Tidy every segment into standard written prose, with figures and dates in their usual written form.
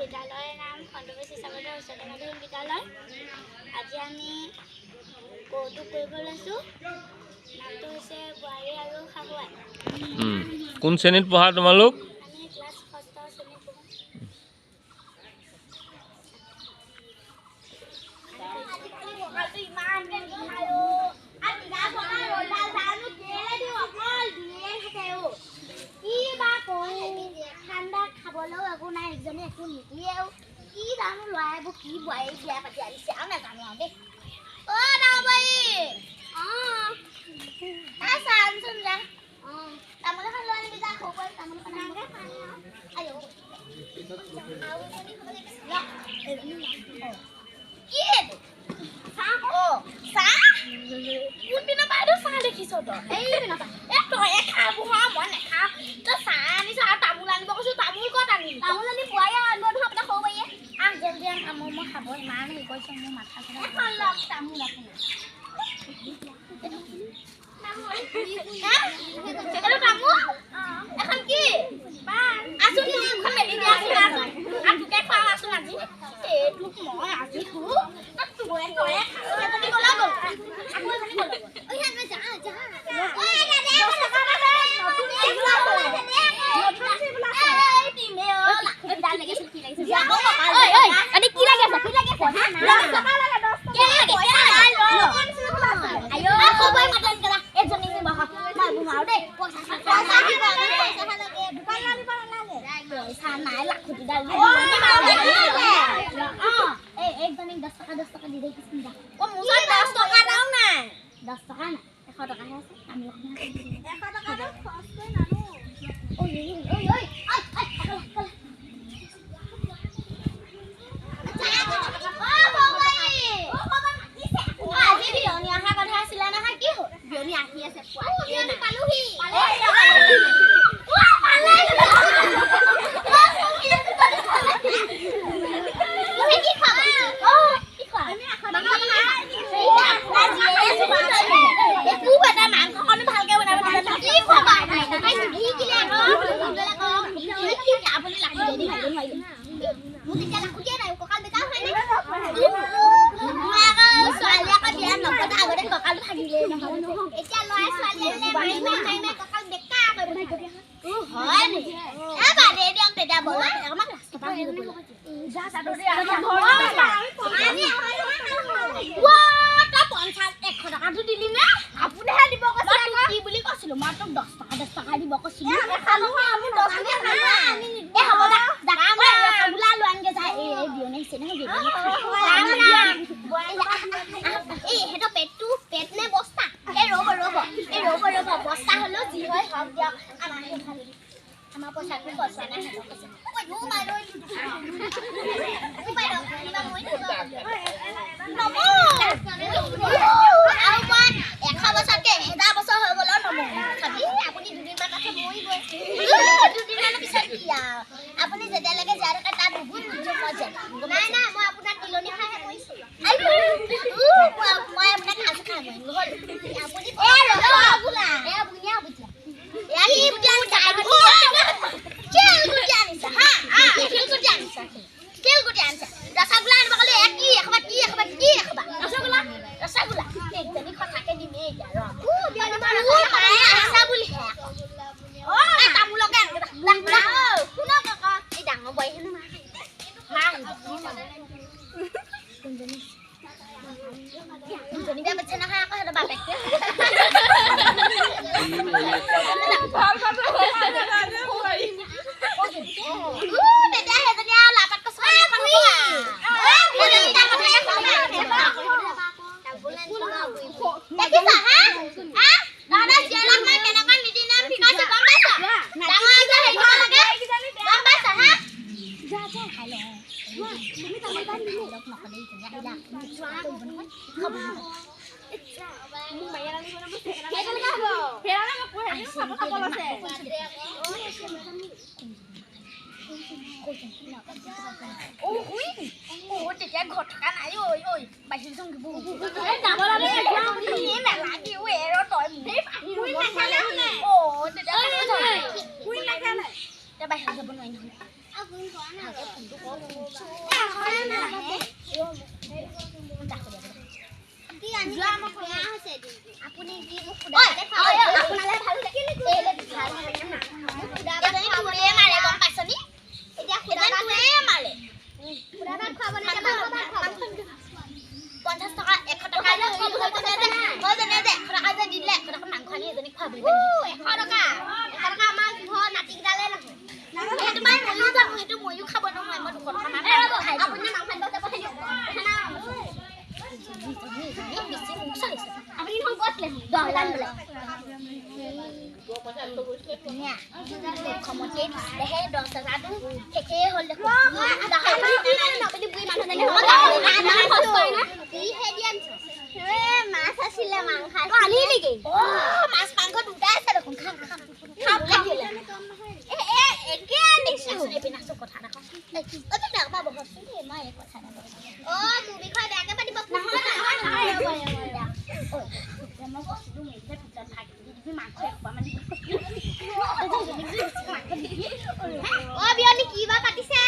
বিদ্যালয়ৰ নাম খণ্ডবী শিশাগত উচ্চতৰ মাধ্যমিক বিদ্যালয়। আজি আমি কৌতুক কৰিব লৈছোঁ। নামটো হৈছে বোৱাৰী আৰু শাহুৱাই। কোন শ্ৰেণীত পঢ়া তোমালোক? আমি ক্লাছ 6 শ্ৰেণীত পঢ়োঁ। ঠাণ্ডা খাবলৈও একো নাই, একজনী একো নিদিয়েও। কি জানো ল'ৰাবোৰ কি বোৱাৰী বিয়া পাতি আনিছে আৰু নাজানো আৰু দেই। অ' ডাঙৰবাৰী, চাচোন যা। তামোল এখন লৈ আনিবি যা, সৰু পোৱালি তামোল এখন আনিব। কি এইটো? চাহ? চাহ? কোনপিনৰ পৰা এইটো চাহ দেখিছ তই? এইপিনৰ পৰা। তই খাব মই নাখাওঁ। তই চাহ আনিছ আৰু তামোল আনিব কৈছোঁ, তামোল ক'ত আনিবি? তামোল আনি বোৱাৰী আনিব নহয় আপোনাৰ সৰু বাৰীয়ে। যেন তামোল মই খাব ইমান হেৰি কৰিছোঁ, মোৰ মাথা চাথা এখন লওক তামোল আপুনি। এইটো তামোল? এখন কি? আছোন এখন মেলি দিয়া আছোন আছোন। আৰু তোকে খুৱাওঁ আছোন আজি। এইটোক মই আজি তোৰ তয়ে এজনী গ'লা গ'ল। আকৌ এজনী গ'ল। আপুনি কি মোক আপোনালে ভাল লাগিল মাৰে গম পাইছনি এতিয়া মাৰে 50 টকা 100 টকা দিলে 100 টকা মাংস আনি এজনী খুৱাব 100 টকা আমাৰ ঘৰ নাতিকেইটালে নহয় সেইটো ময়ো খাব নহয় মই 200 টকা মান আপুনি মাংস আনিব যাব থাকিব আপুনি মোক কৈছিলে 10 লাখ বোলে খমতে দিলেহে 10,000টো শেষেই হ'ল দেখোন মাছ আছিলে মাংস আনি নেকি মাছ মাংস দুটাই আছে দেখোন খাম একে আনিছো কথা দেখোন মোৰ বিষয়ে বেয়াকে পাতিব বিয়নি কি বা পাতিছে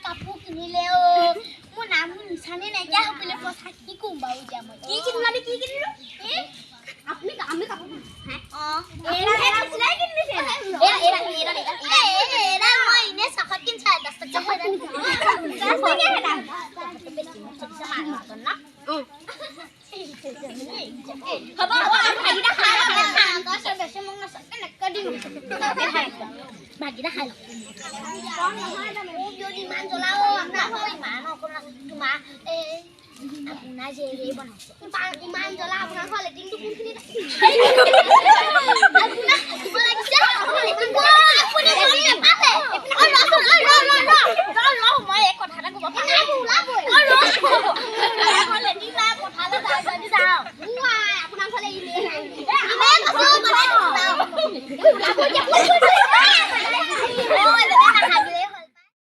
কাপোৰ কিনিলেও মোৰ নাম নিচানে নাইকিয়া হৈ পইচা কি কম বাৰু এতিয়া মই কি কিনিলো আমি কাপোৰ ভাগিটা খাই ইমান জ্বলাও তোমাৰ আপোনাৰ যে বনাইছে ইমান জ্বলা আপোনাৰ ঘৰ লেট্ৰিনটো কোনখিনিত